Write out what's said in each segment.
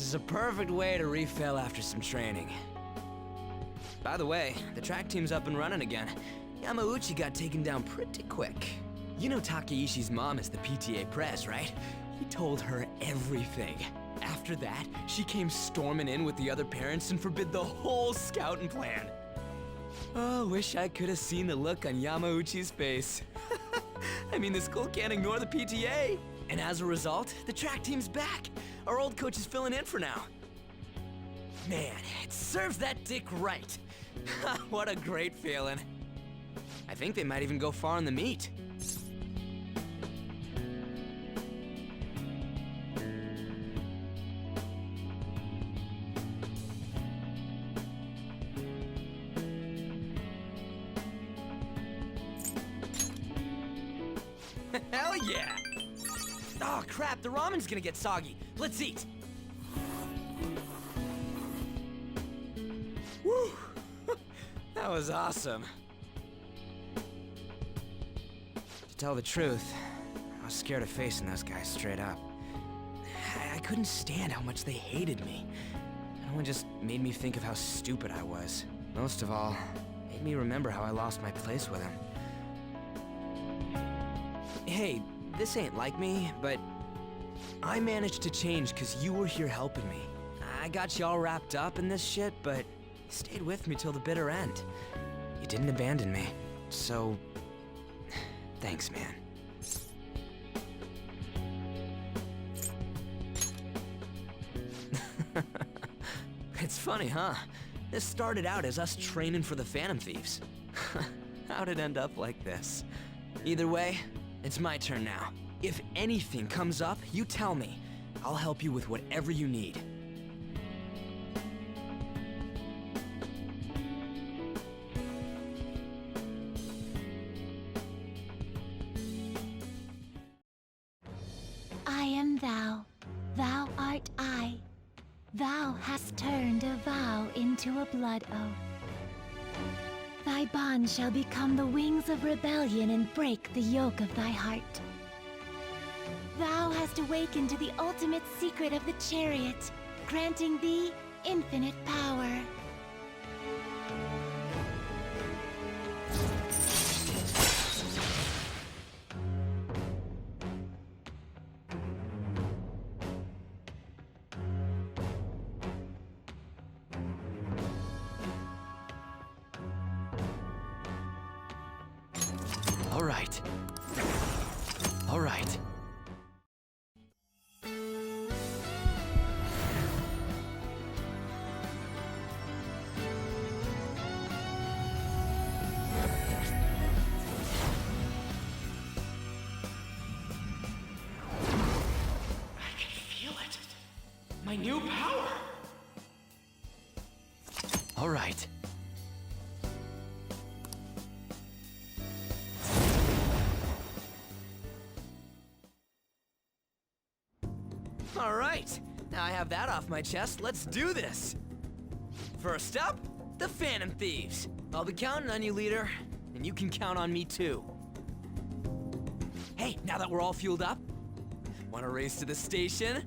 is a perfect way to refill after some training. By the way, the track team's up and running again. Yamauchi got taken down pretty quick. You know Takeishi's mom is the PTA pres, right? He told her everything. After that, she came storming in with the other parents and forbid the whole scouting plan. Oh, wish I could have seen the look on Yamauchi's face. I mean, the school can't ignore the PTA. And as a result, the track team's back. Our old coach is filling in for now. Man, it serves that dick right. What a great feeling. I think they might even go far in the meet. Hell yeah! Oh crap, the ramen's gonna get soggy. Let's eat. Woo! That was awesome. To tell the truth, I was scared of facing those guys straight up. I couldn't stand how much they hated me. It only just made me think of how stupid I was. Most of all, it made me remember how I lost my place with them. Hey, this ain't like me, but I managed to change because you were here helping me. I got you all wrapped up in this shit, but you stayed with me till the bitter end. You didn't abandon me, so thanks, man. It's funny, huh? This started out as us training for the Phantom Thieves. How'd it end up like this? Either way, it's my turn now. If anything comes up, you tell me. I'll help you with whatever you need. I am thou, thou art I. Thou hast turned a vow into a blood oath. Thy bond shall become the wings of rebellion and break the yoke of thy heart. Thou hast awakened to the ultimate secret of the chariot, granting thee infinite power. All right. All right. My new power! All right. All right. Now I have that off my chest, let's do this! First up, the Phantom Thieves. I'll be counting on you, leader. And you can count on me, too. Hey, now that we're all fueled up, want to race to the station?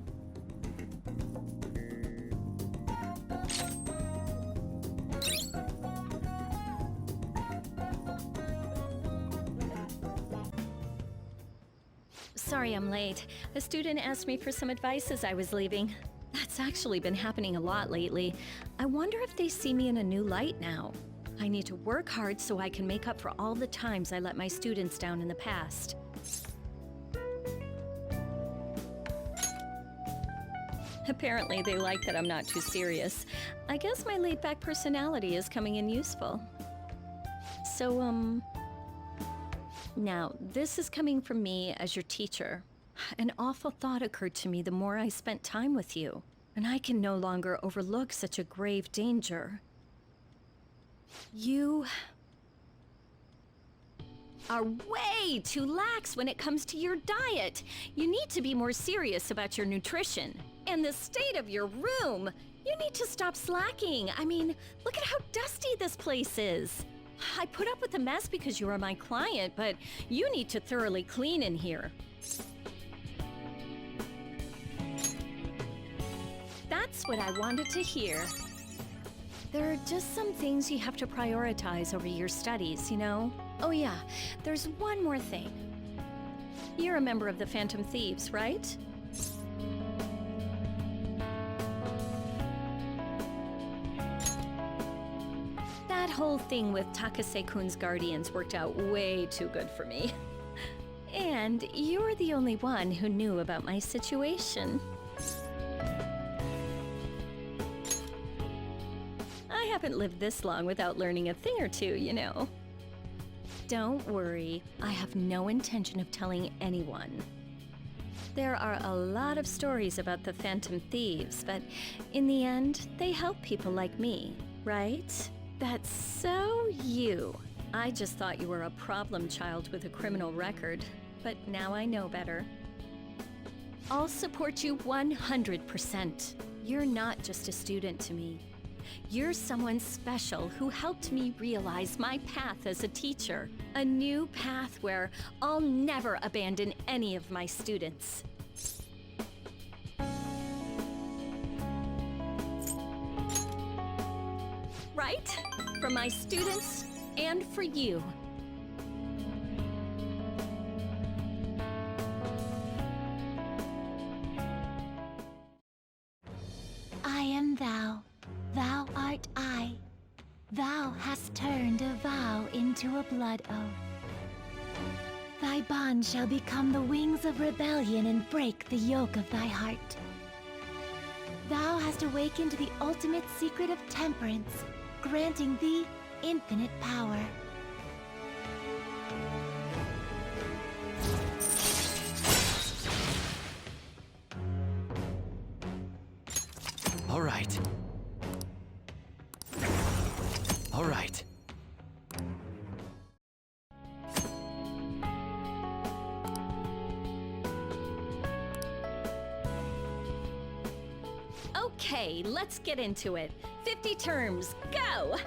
Sorry I'm late. A student asked me for some advice as I was leaving. That's actually been happening a lot lately. I wonder if they see me in a new light now. I need to work hard so I can make up for all the times I let my students down in the past. Apparently they like that I'm not too serious. I guess my laid-back personality is coming in useful. So, now, this is coming from me as your teacher. An awful thought occurred to me the more I spent time with you, and I can no longer overlook such a grave danger. You are way too lax when it comes to your diet. You need to be more serious about your nutrition. And the state of your room. You need to stop slacking. I mean, look at how dusty this place is. I put up with the mess because you are my client, but you need to thoroughly clean in here. That's Just what I wanted to hear. There are just some things you have to prioritize over your studies, you know? Oh yeah, there's one more thing. You're a member of the Phantom Thieves, right? That whole thing with Takase-kun's guardians worked out way too good for me. And you were the only one who knew about my situation. I haven't lived this long without learning a thing or two, you know. Don't worry, I have no intention of telling anyone. There are a lot of stories about the Phantom Thieves, but in the end, they help people like me, right? That's so you. I just thought you were a problem child with a criminal record, but now I know better. I'll support you 100%. You're not just a student to me. You're someone special who helped me realize my path as a teacher. A new path where I'll never abandon any of my students. Right? For my students and for you. I am thou. Thou art I. Thou hast turned a vow into a blood oath. Thy bond shall become the wings of rebellion and break the yoke of thy heart. Thou hast awakened the ultimate secret of temperance, granting thee infinite power. All right. All right. Okay, let's get into it. 50 terms, go!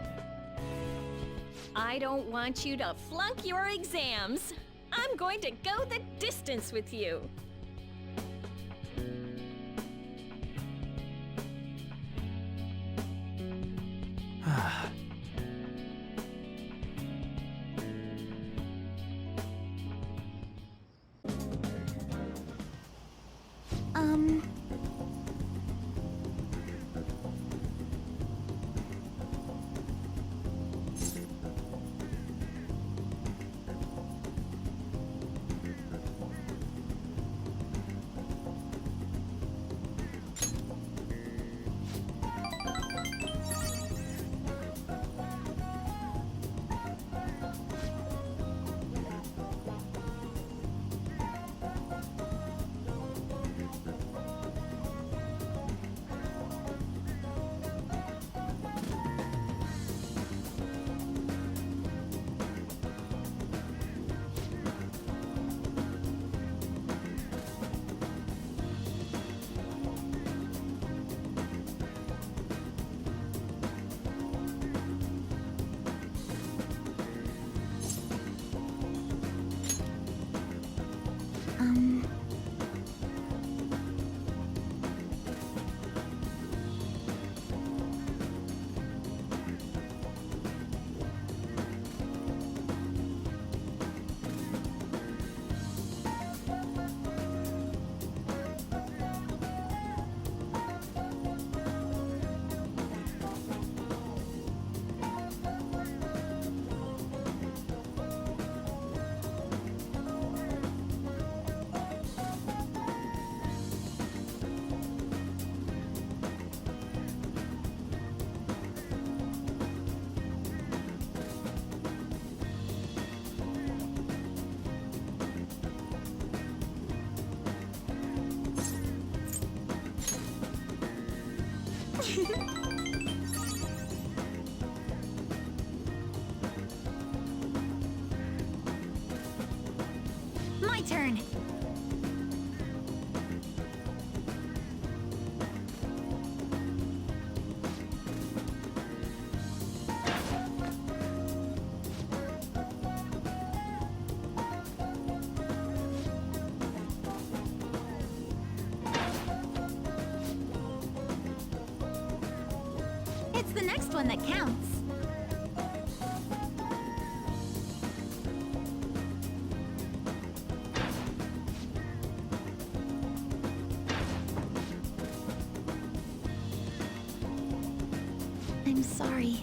I don't want you to flunk your exams. I'm going to go the distance with you. My turn. It's the next one that counts. I'm sorry.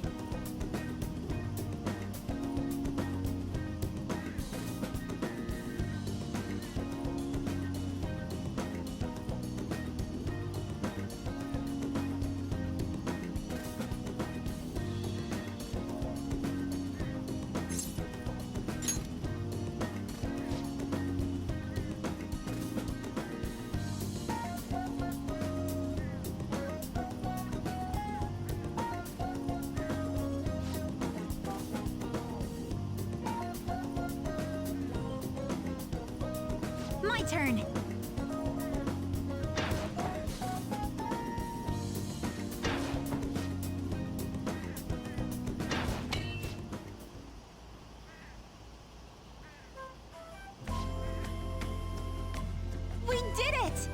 My turn. We did it!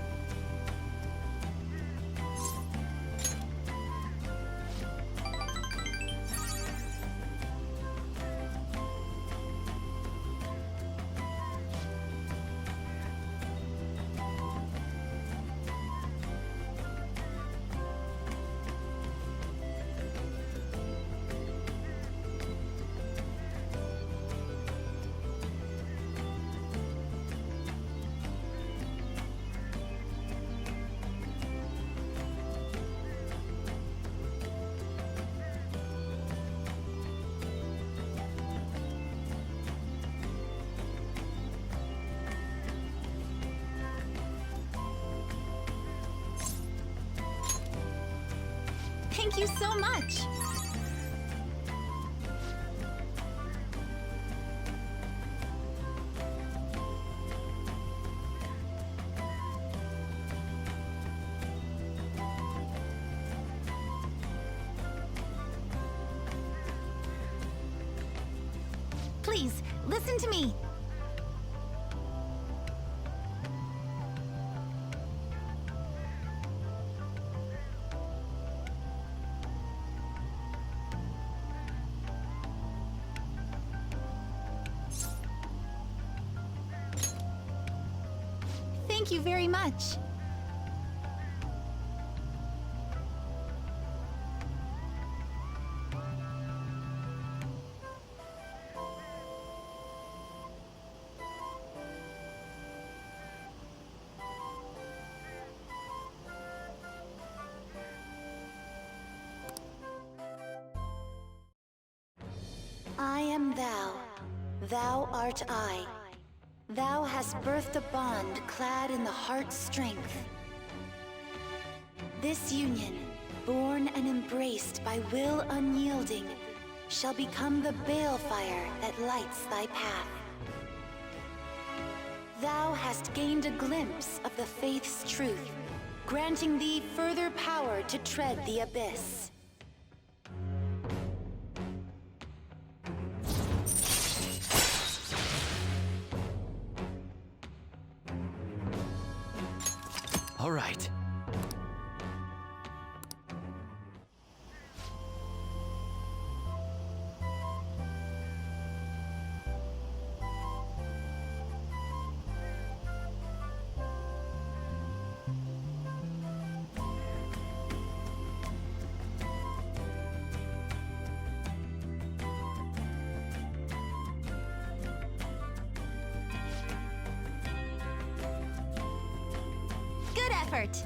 Thank you so much! Please, listen to me! Thank you very much. I am thou, thou art I. Thou hast birthed a bond clad in the heart's strength. This union, born and embraced by will unyielding, shall become the balefire that lights thy path. Thou hast gained a glimpse of the faith's truth, granting thee further power to tread the abyss. All right. Good effort!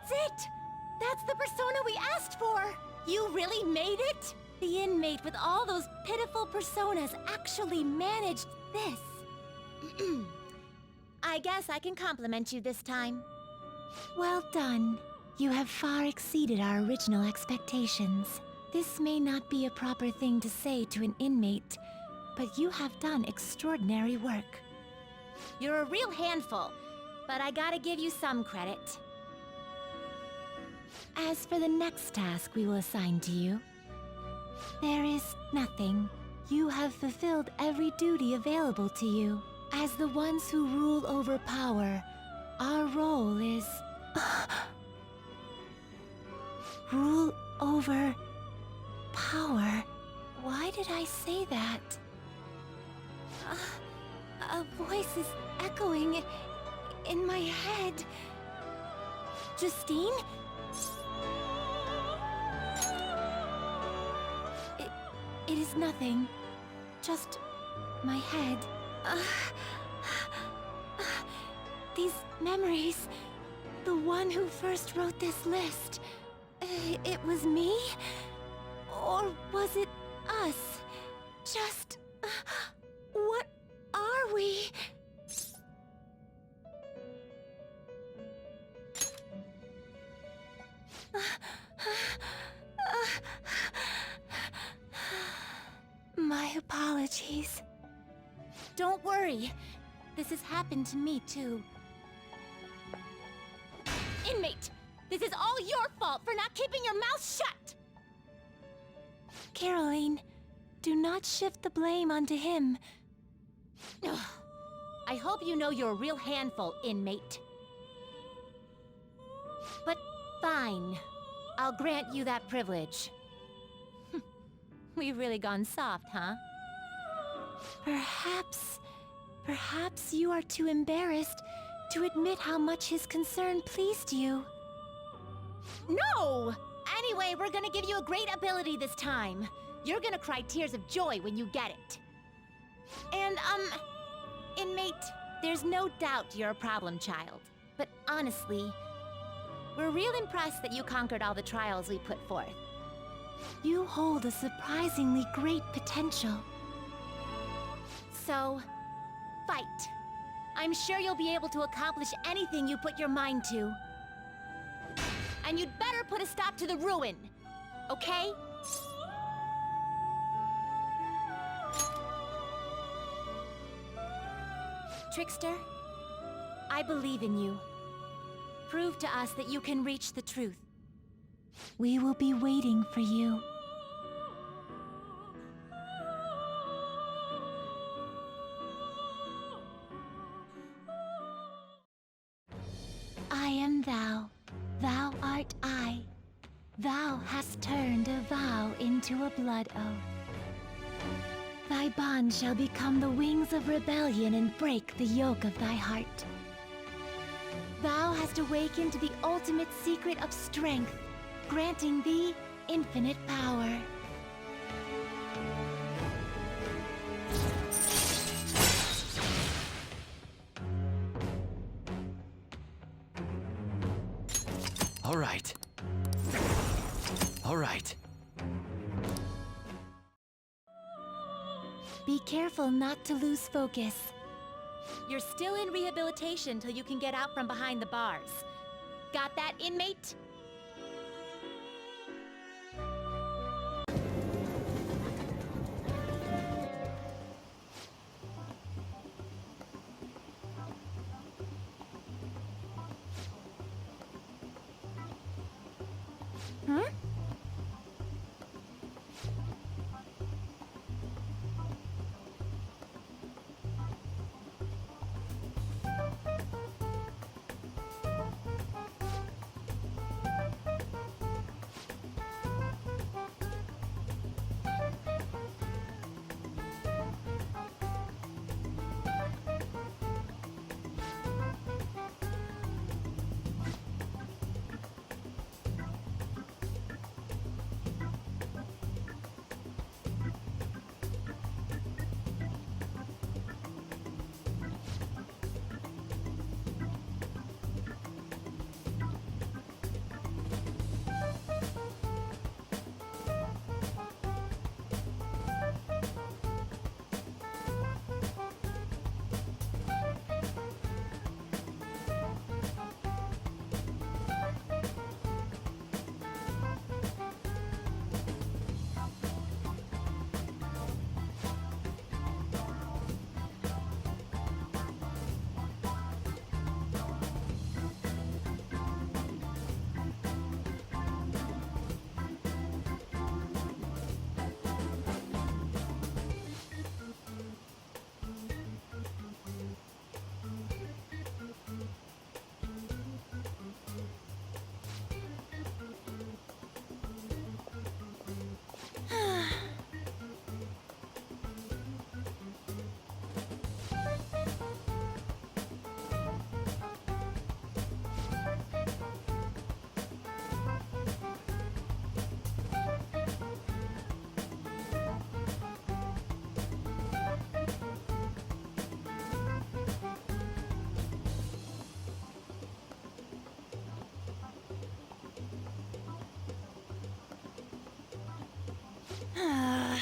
That's it! That's the persona we asked for! You really made it? The inmate with all those pitiful personas actually managed this. I guess I can compliment you this time. Well done. You have far exceeded our original expectations. This may not be a proper thing to say to an inmate, but you have done extraordinary work. You're a real handful, but I gotta give you some credit. As for the next task we will assign to you, there is nothing. You have fulfilled every duty available to you. As the ones who rule over power, our role is... rule over... power. Why did I say that? A voice is echoing in my head. Justine? It is nothing. Just my head. These memories... The one who first wrote this list... It was me? Or was it us? Just... what are we? My apologies. Don't worry. This has happened to me, too. Inmate! This is all your fault for not keeping your mouth shut! Caroline, do not shift the blame onto him. Ugh. I hope you know you're a real handful, inmate. But fine. I'll grant you that privilege. We've really gone soft, huh? Perhaps you are too embarrassed to admit how much his concern pleased you. No! Anyway, we're gonna give you a great ability this time. You're gonna cry tears of joy when you get it. And, inmate, there's no doubt you're a problem child. But honestly, we're real impressed that you conquered all the trials we put forth. You hold a surprisingly great potential. So, fight. I'm sure you'll be able to accomplish anything you put your mind to. And you'd better put a stop to the ruin, okay? Trickster, I believe in you. Prove to us that you can reach the truth. We will be waiting for you. I am thou. Thou art I. Thou hast turned a vow into a blood oath. Thy bond shall become the wings of rebellion and break the yoke of thy heart. Thou hast awakened to the ultimate secret of strength, granting thee infinite power. All right. All right. Be careful not to lose focus. You're still in rehabilitation till you can get out from behind the bars. Got that, inmate? Huh? Oh!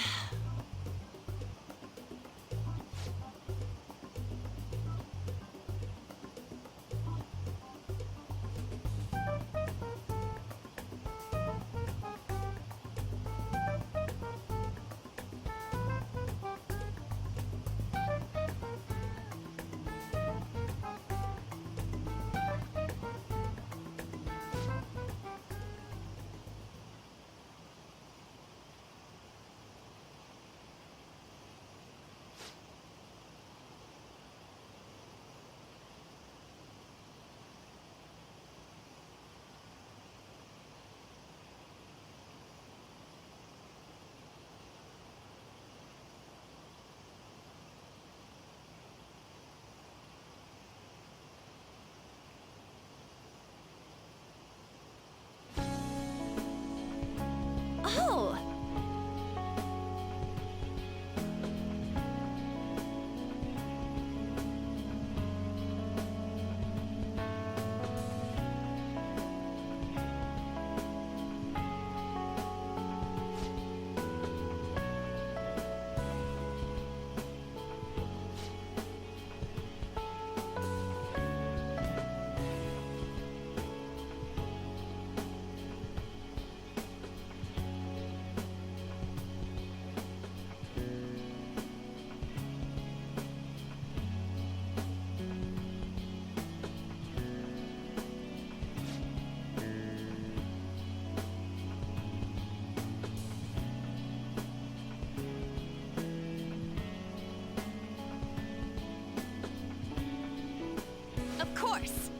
Of course!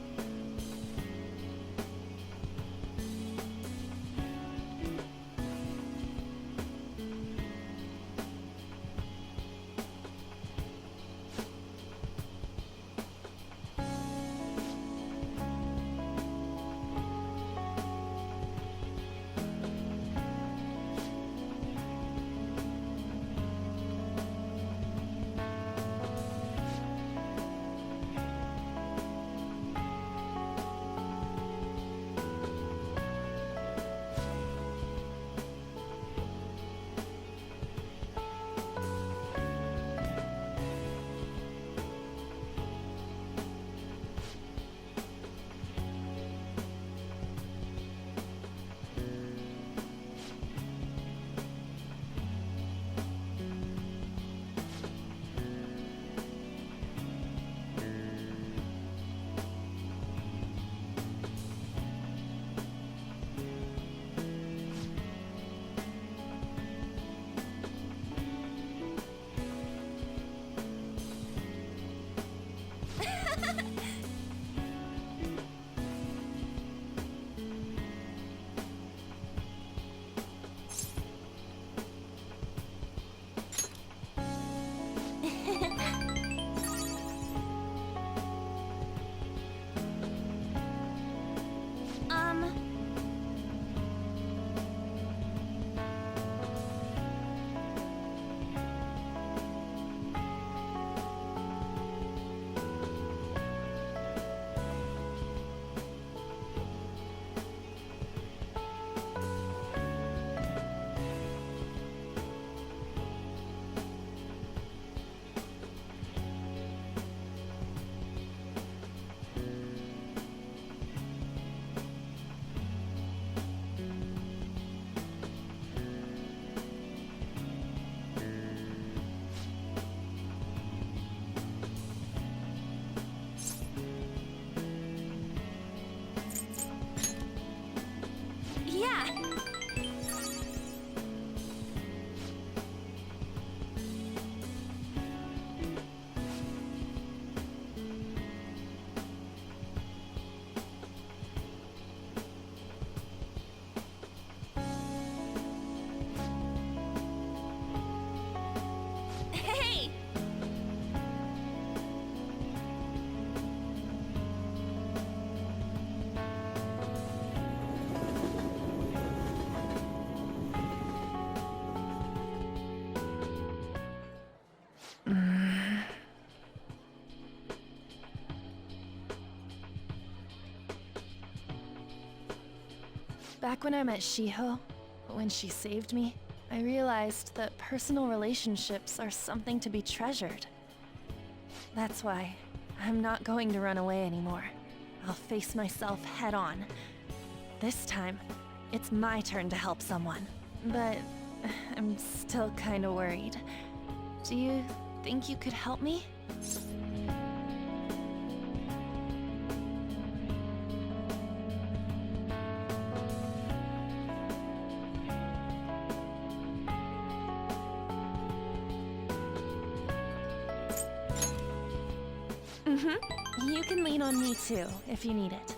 Back when I met Shiho, when she saved me, I realized that personal relationships are something to be treasured. That's why I'm not going to run away anymore. I'll face myself head on. This time, it's my turn to help someone. But I'm still kinda worried. Do you think you could help me? You can lean on me too, if you need it.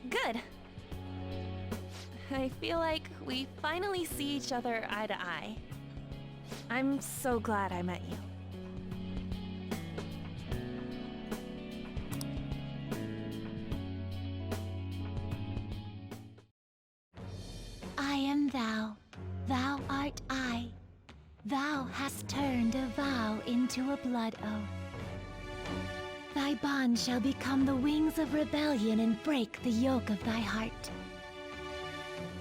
Good. I feel like we finally see each other eye to eye. I'm so glad I met you. I am thou, thou art I. Thou hast turned a vow into a blood oath. Thy bond shall become the wings of rebellion and break the yoke of thy heart.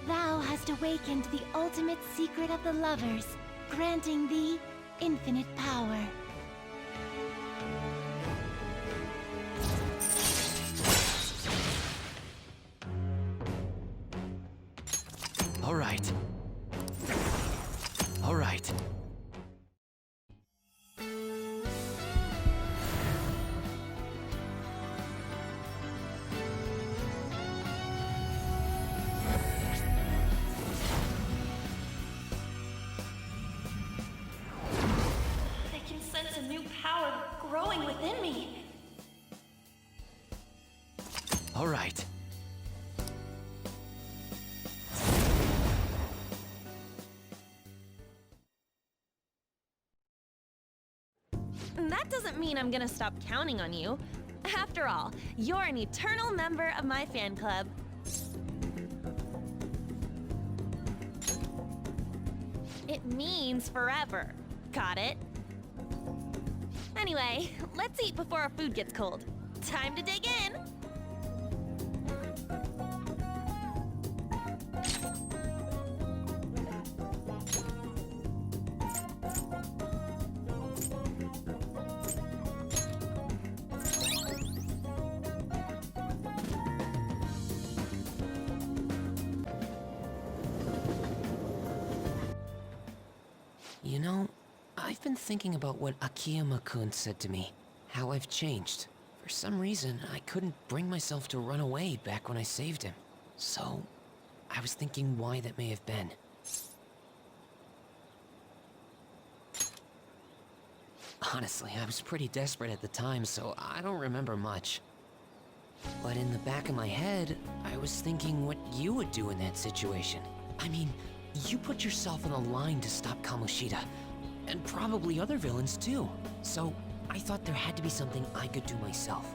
Thou hast awakened the ultimate secret of the lovers, granting thee infinite power. All right. All right. I can sense a new power growing within me. All right. That doesn't mean I'm gonna stop counting on you. After all, you're an eternal member of my fan club. It means forever. Got it? Anyway, let's eat before our food gets cold. Time to dig in! You know, I've been thinking about what Akiyama-kun said to me. How I've changed. For some reason, I couldn't bring myself to run away back when I saved him. So, I was thinking why that may have been. Honestly, I was pretty desperate at the time, so I don't remember much. But in the back of my head, I was thinking what you would do in that situation. I mean, you put yourself on the line to stop Kamoshida, and probably other villains too. So, I thought there had to be something I could do myself.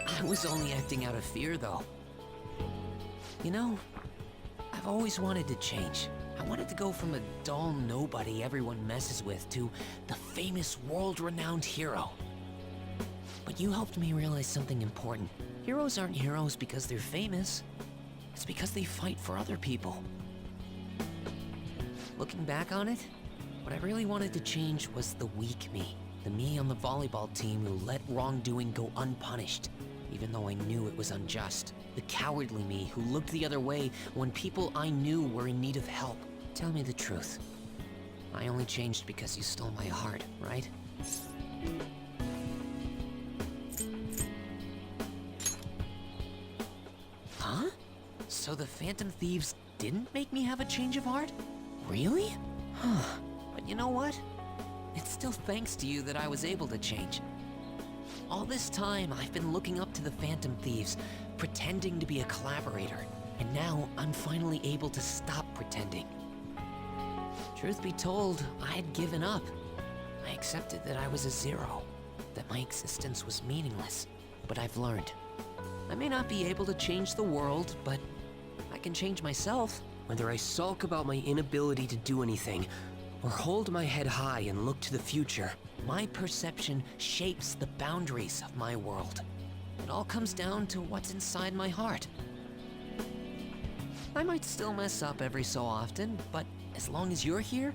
I was only acting out of fear, though. You know, I've always wanted to change. I wanted to go from a dull nobody everyone messes with to the famous world-renowned hero. But you helped me realize something important. Heroes aren't heroes because they're famous. It's because they fight for other people. Looking back on it, what I really wanted to change was the weak me. The me on the volleyball team who let wrongdoing go unpunished, even though I knew it was unjust. The cowardly me who looked the other way when people I knew were in need of help. Tell me the truth. I only changed because you stole my heart, right? Huh? So the Phantom Thieves didn't make me have a change of heart? Really? Huh. But you know what? It's still thanks to you that I was able to change. All this time, I've been looking up to the Phantom Thieves, pretending to be a collaborator, and now I'm finally able to stop pretending. Truth be told, I had given up. I accepted that I was a zero, that my existence was meaningless, but I've learned. I may not be able to change the world, but I can change myself. Whether I sulk about my inability to do anything, or hold my head high and look to the future, my perception shapes the boundaries of my world. It all comes down to what's inside my heart. I might still mess up every so often, but as long as you're here,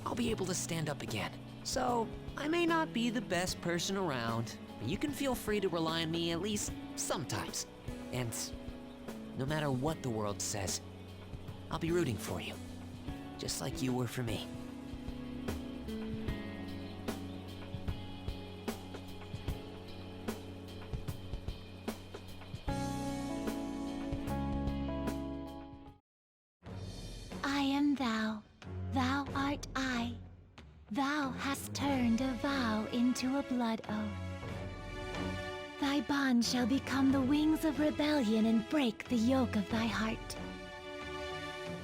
I'll be able to stand up again. So, I may not be the best person around, but you can feel free to rely on me at least sometimes. And no matter what the world says, I'll be rooting for you, just like you were for me. I am thou, thou art I. Thou hast turned a vow into a blood oath. Thy bond shall become the wings of rebellion and break the yoke of thy heart.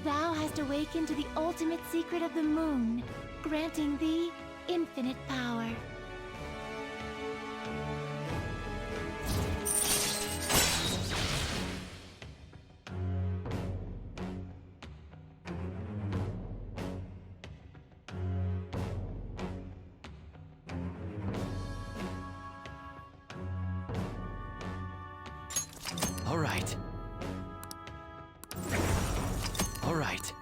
Thou hast awakened to the ultimate secret of the moon, granting thee infinite power. All right. All right.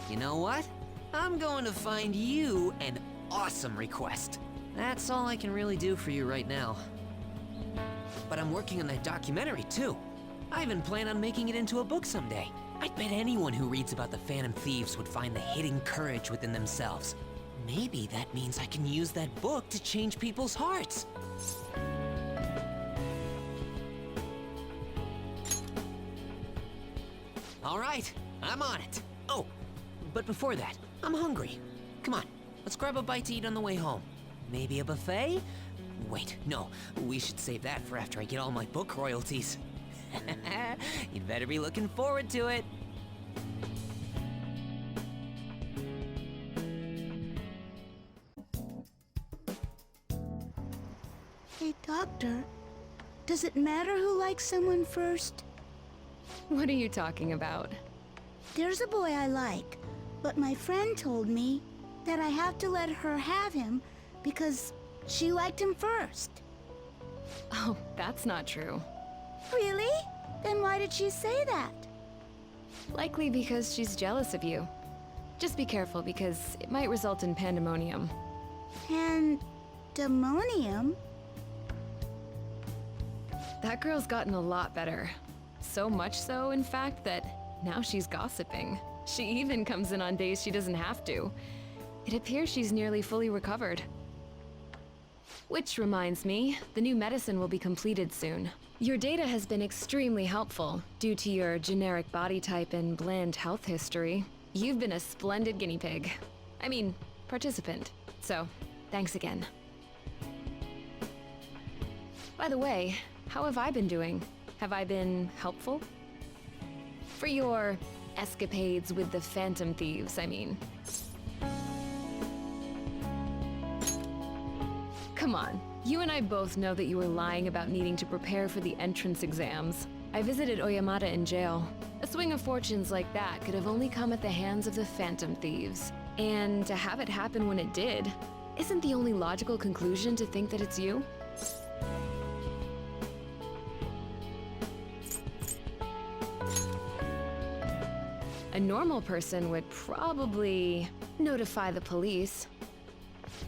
You know what? I'm going to find you an awesome request. That's all I can really do for you right now. But I'm working on that documentary too. I even plan on making it into a book someday. I bet anyone who reads about the Phantom Thieves would find the hidden courage within themselves. Maybe that means I can use that book to change people's hearts. All right, I'm on it. Oh, but before that, I'm hungry. Come on, let's grab a bite to eat on the way home. Maybe a buffet? Wait, no, we should save that for after I get all my book royalties. You'd better be looking forward to it. Hey, Doctor, does it matter who likes someone first? What are you talking about? There's a boy I like, but my friend told me that I have to let her have him because she liked him first. Oh, that's not true. Really? Then why did she say that? Likely because she's jealous of you. Just be careful because it might result in pandemonium. Pandemonium? That girl's gotten a lot better. So much so, in fact, that now she's gossiping. She even comes in on days she doesn't have to. It appears she's nearly fully recovered. Which reminds me, the new medicine will be completed soon. Your data has been extremely helpful due to your generic body type and bland health history. You've been a splendid guinea pig. I mean, participant. So, thanks again. By the way, how have I been doing? Have I been helpful? For your escapades with the Phantom Thieves, I mean. Come on, you and I both know that you were lying about needing to prepare for the entrance exams. I visited Oyamata in jail. A swing of fortunes like that could have only come at the hands of the Phantom Thieves. And to have it happen when it did, isn't the only logical conclusion to think that it's you? A normal person would probably notify the police.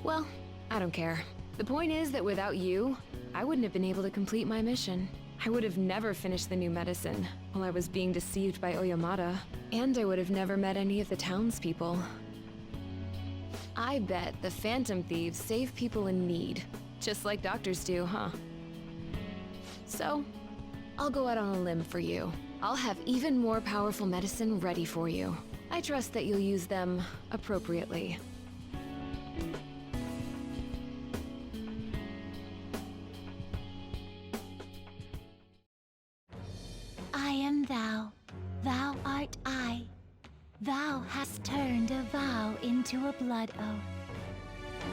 Well, I don't care. The point is that without you, I wouldn't have been able to complete my mission. I would have never finished the new medicine while I was being deceived by Oyamata, and I would have never met any of the townspeople. I bet the Phantom Thieves save people in need, just like doctors do, huh? So, I'll go out on a limb for you. I'll have even more powerful medicine ready for you. I trust that you'll use them appropriately. I am thou, thou art I. Thou hast turned a vow into a blood oath.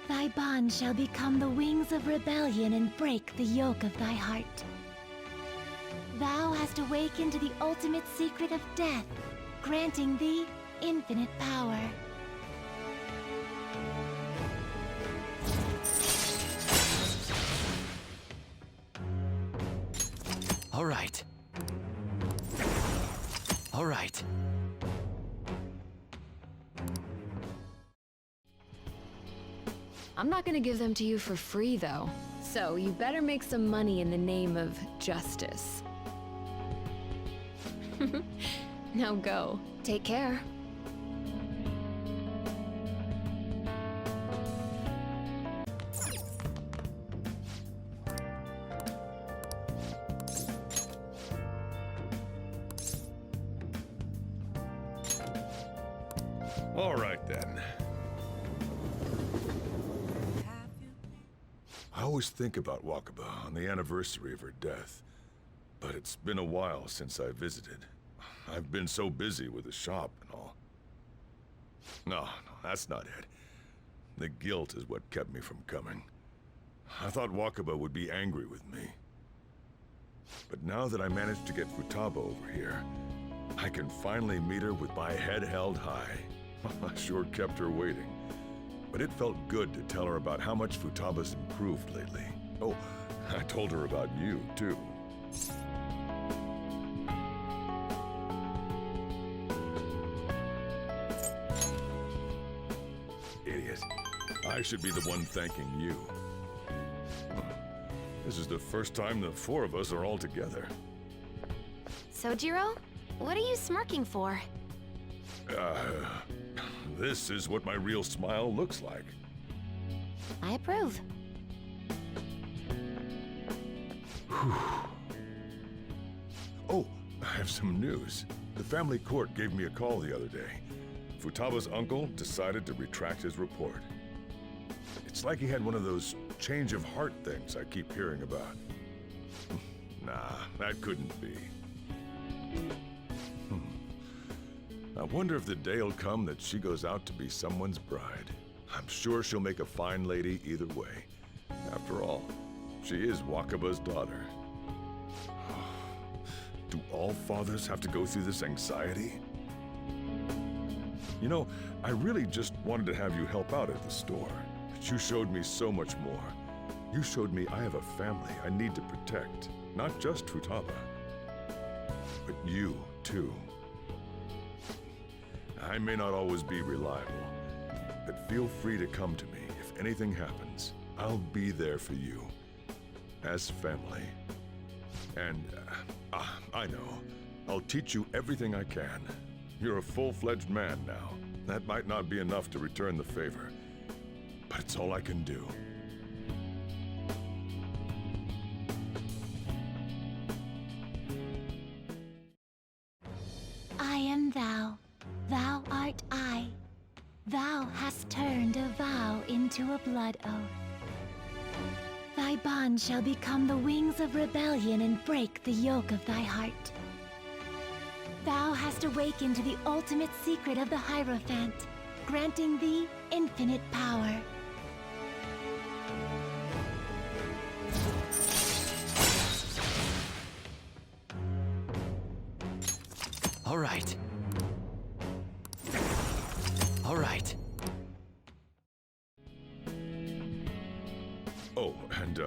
Thy bond shall become the wings of rebellion and break the yoke of thy heart. Thou hast awakened to the ultimate secret of death, granting thee infinite power. All right. All right. I'm not gonna give them to you for free, though. So you better make some money in the name of justice. Now go. Take care. All right, then. I always think about Wakaba on the anniversary of her death, but it's been a while since I visited. I've been so busy with the shop and all. No, that's not it. The guilt is what kept me from coming. I thought Wakaba would be angry with me. But now that I managed to get Futaba over here, I can finally meet her with my head held high. I sure kept her waiting. But it felt good to tell her about how much Futaba's improved lately. Oh, I told her about you, too. Idiot. I should be the one thanking you. This is the first time the four of us are all together. Sojiro, what are you smirking for? This is what my real smile looks like. I approve. Oh, I have some news. The family court gave me a call the other day. Futaba's uncle decided to retract his report. It's like he had one of those change of heart things I keep hearing about. Nah, that couldn't be. I wonder if the day will come that she goes out to be someone's bride. I'm sure she'll make a fine lady either way. After all, she is Wakaba's daughter. Do all fathers have to go through this anxiety? You know, I really just wanted to have you help out at the store, but you showed me so much more. You showed me I have a family I need to protect, not just Futaba, but you, too. I may not always be reliable, but feel free to come to me if anything happens. I'll be there for you, as family. And, I know, I'll teach you everything I can. You're a full-fledged man now. That might not be enough to return the favor, but it's all I can do. I am thou. Thou art I. Thou hast turned a vow into a blood oath. Thy bond shall become the wings of rebellion and break the yoke of thy heart. Thou hast awakened to the ultimate secret of the Hierophant, granting thee infinite power. All right. All right. Oh, and,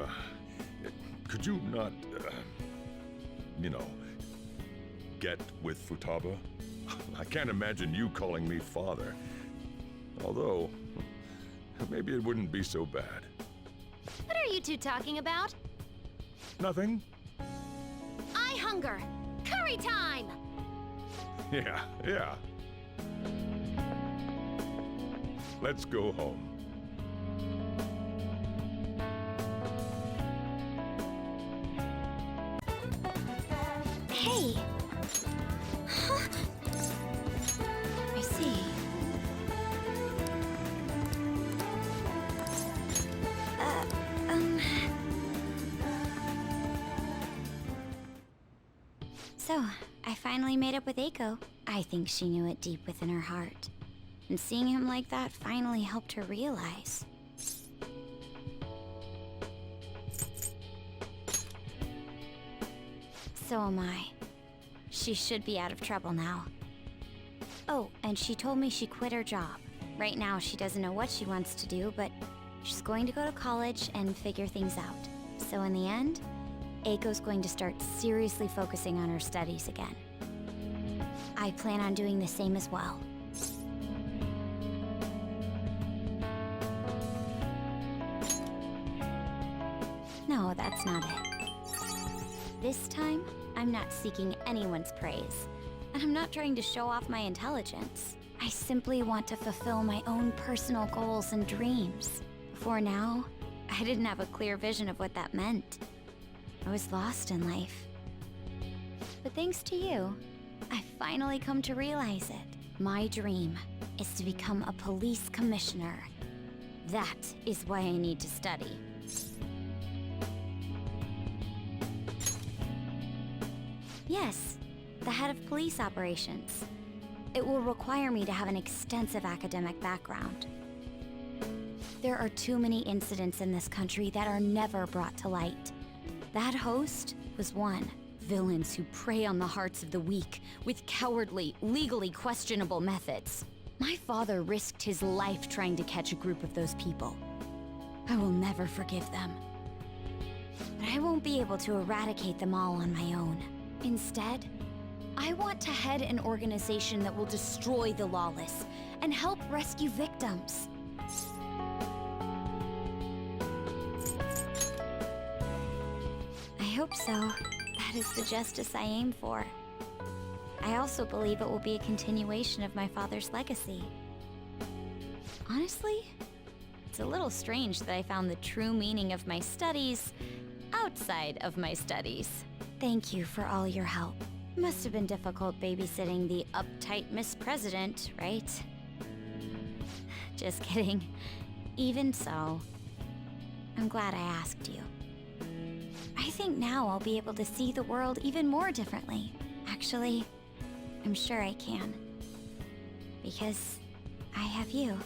could you not, you know, get with Futaba? I can't imagine you calling me father. Although, maybe it wouldn't be so bad. What are you two talking about? Nothing? I hunger. Curry time! Yeah. Let's go home. Hey! Huh? I see. So, I finally made up with Eiko. I think she knew it deep within her heart. And seeing him like that finally helped her realize. So am I. She should be out of trouble now. Oh, and she told me she quit her job. Right now, she doesn't know what she wants to do, but she's going to go to college and figure things out. So in the end, Eiko's going to start seriously focusing on her studies again. I plan on doing the same as well. No, that's not it. This time, I'm not seeking anyone's praise, and I'm not trying to show off my intelligence. I simply want to fulfill my own personal goals and dreams. Before now, I didn't have a clear vision of what that meant. I was lost in life. But thanks to you, I finally come to realize it. My dream is to become a police commissioner. That is why I need to study. Yes, the head of police operations. It will require me to have an extensive academic background. There are too many incidents in this country that are never brought to light. That host was one. Villains who prey on the hearts of the weak with cowardly, legally questionable methods. My father risked his life trying to catch a group of those people. I will never forgive them. But I won't be able to eradicate them all on my own. Instead, I want to head an organization that will destroy the lawless and help rescue victims. I hope so. That is the justice I aim for. I also believe it will be a continuation of my father's legacy. Honestly, it's a little strange that I found the true meaning of my studies outside of my studies. Thank you for all your help. Must have been difficult babysitting the uptight Miss President, right? Just kidding. Even so, I'm glad I asked you. I think now I'll be able to see the world even more differently. Actually, I'm sure I can. Because I have you.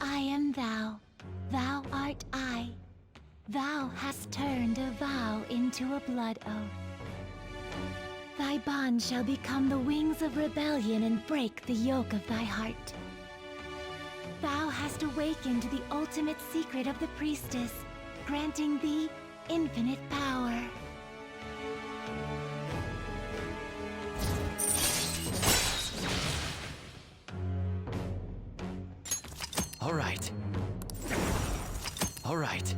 I am thou, thou art I. Thou hast turned a vow into a blood oath. Thy bond shall become the wings of rebellion and break the yoke of thy heart. Thou hast awakened the ultimate secret of the priestess, granting thee infinite power. All right. All right.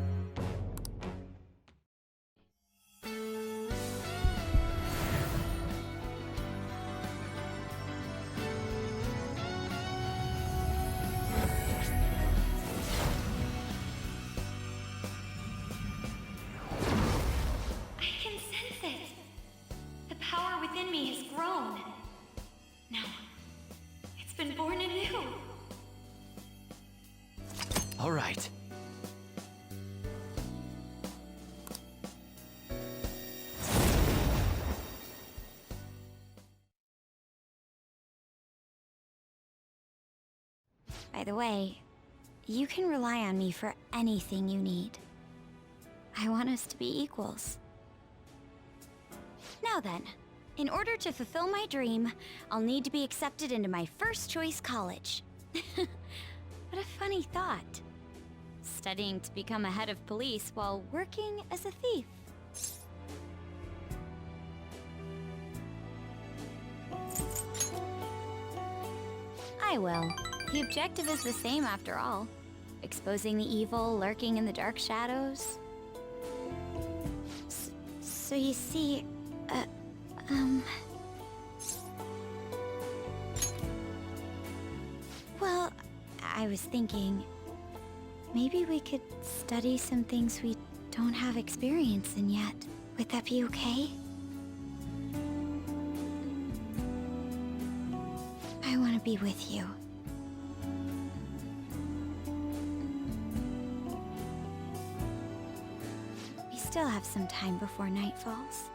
All right. By the way, you can rely on me for anything you need. I want us to be equals. Now then, in order to fulfill my dream, I'll need to be accepted into my first choice college. What a funny thought. Studying to become a head of police while working as a thief. I will. The objective is the same after all. Exposing the evil lurking in the dark shadows. So you see, Well, I was thinking, maybe we could study some things we don't have experience in yet. Would that be okay? I want to be with you. We still have some time before night falls.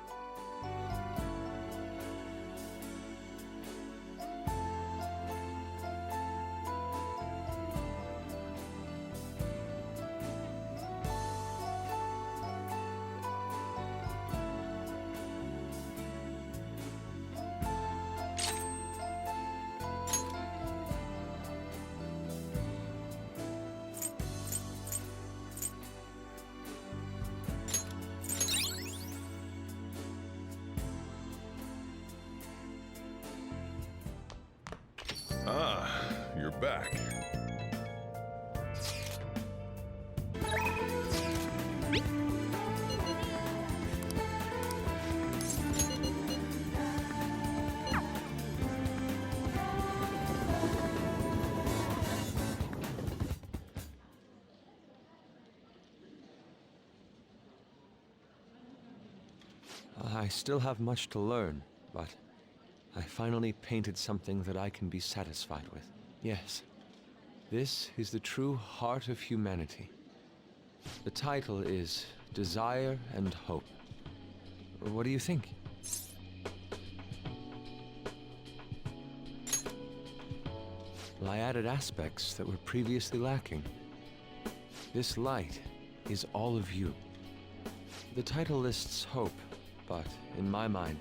You're back. I still have much to learn, but I finally painted something that I can be satisfied with. Yes, this is the true heart of humanity. The title is Desire and Hope. What do you think? Well, I added aspects that were previously lacking. This light is all of you. The title lists hope, but in my mind,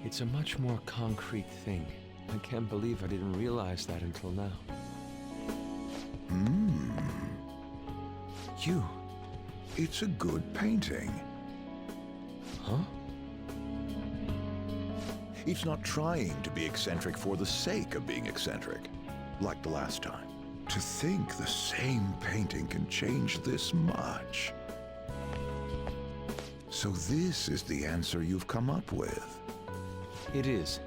it's a much more concrete thing. I can't believe I didn't realize that until now. You. It's a good painting. Huh? It's not trying to be eccentric for the sake of being eccentric, like the last time. To think the same painting can change this much. So this is the answer you've come up with. It is.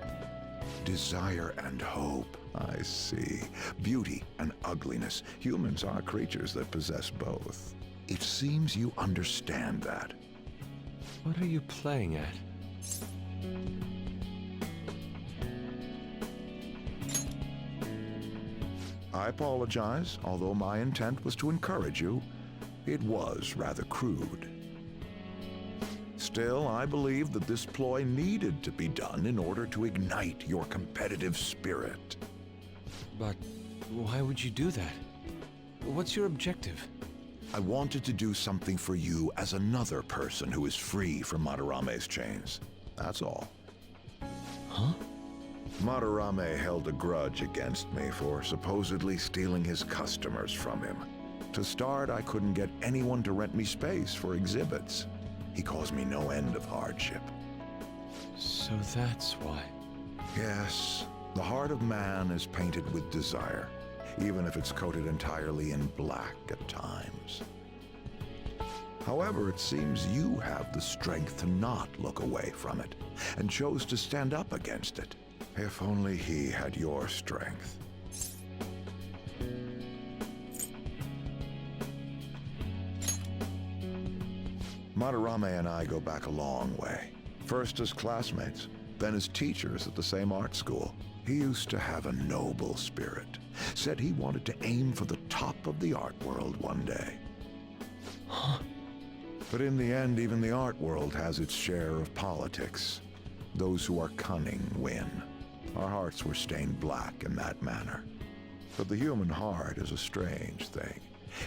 Desire and hope. I see. Beauty and ugliness. Humans are creatures that possess both. It seems you understand that. What are you playing at? I apologize, although my intent was to encourage you. It was rather crude. Still, I believe that this ploy needed to be done in order to ignite your competitive spirit. But why would you do that? What's your objective? I wanted to do something for you as another person who is free from Madarame's chains. That's all. Huh? Madarame held a grudge against me for supposedly stealing his customers from him. To start, I couldn't get anyone to rent me space for exhibits. He caused me no end of hardship. So that's why. Yes, the heart of man is painted with desire, even if it's coated entirely in black at times. However, it seems you have the strength to not look away from it, and chose to stand up against it. If only he had your strength. Madarame and I go back a long way. First as classmates, then as teachers at the same art school. He used to have a noble spirit. Said he wanted to aim for the top of the art world one day. Huh? But in the end, even the art world has its share of politics. Those who are cunning win. Our hearts were stained black in that manner. But the human heart is a strange thing.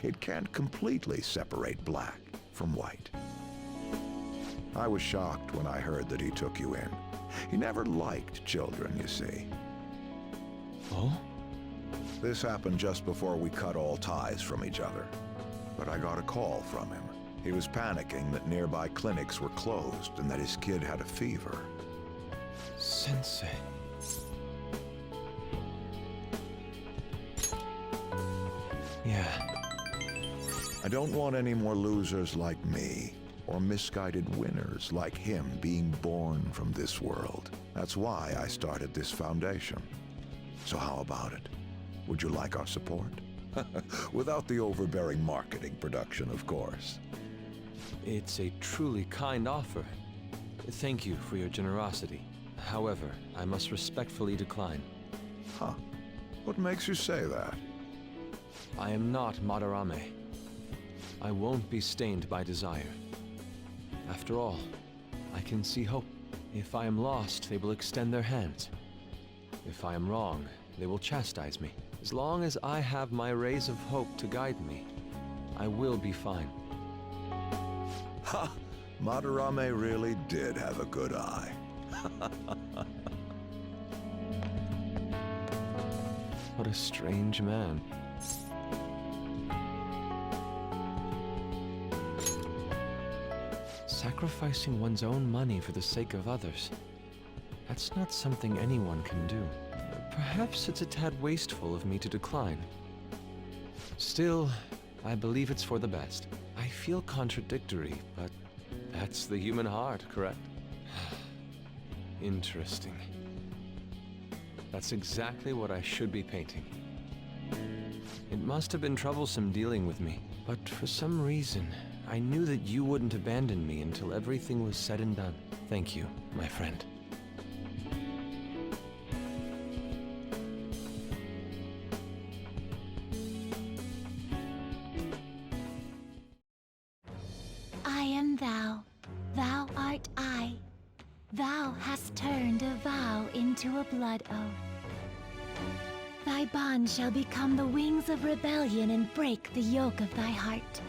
It can't completely separate black from white. I was shocked when I heard that he took you in. He never liked children, you see. Oh? This happened just before we cut all ties from each other. But I got a call from him. He was panicking that nearby clinics were closed and that his kid had a fever. Sensei. Yeah. I don't want any more losers like me, or misguided winners like him being born from this world. That's why I started this foundation. So how about it? Would you like our support? Without the overbearing marketing production, of course. It's a truly kind offer. Thank you for your generosity. However, I must respectfully decline. Huh. What makes you say that? I am not Madarame. I won't be stained by desire. After all, I can see hope. If I am lost, they will extend their hands. If I am wrong, they will chastise me. As long as I have my rays of hope to guide me, I will be fine. Ha! Madarame really did have a good eye. What a strange man. Sacrificing one's own money for the sake of others. That's not something anyone can do. Perhaps it's a tad wasteful of me to decline. Still, I believe it's for the best. I feel contradictory, but that's the human heart, correct? Interesting. That's exactly what I should be painting. It must have been troublesome dealing with me, but for some reason, I knew that you wouldn't abandon me until everything was said and done. Thank you, my friend. I am thou, thou art I. Thou hast turned a vow into a blood oath. Thy bond shall become the wings of rebellion and break the yoke of thy heart.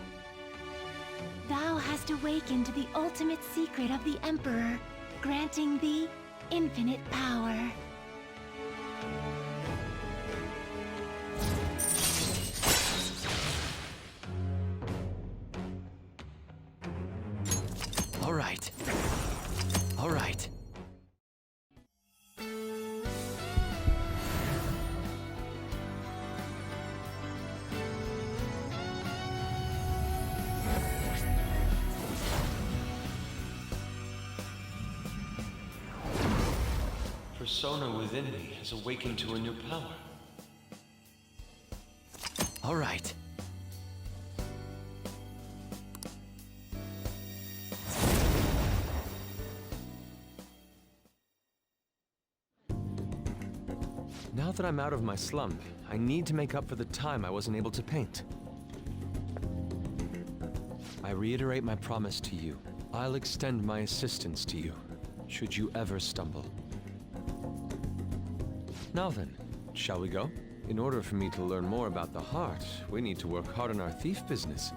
Thou hast awakened the ultimate secret of the Emperor, granting thee infinite power. All right. All right. Persona within me has awakened to a new power. All right. Now that I'm out of my slump, I need to make up for the time I wasn't able to paint. I reiterate my promise to you. I'll extend my assistance to you, should you ever stumble. Now then, shall we go? In order for me to learn more about the heart, we need to work hard on our thief business.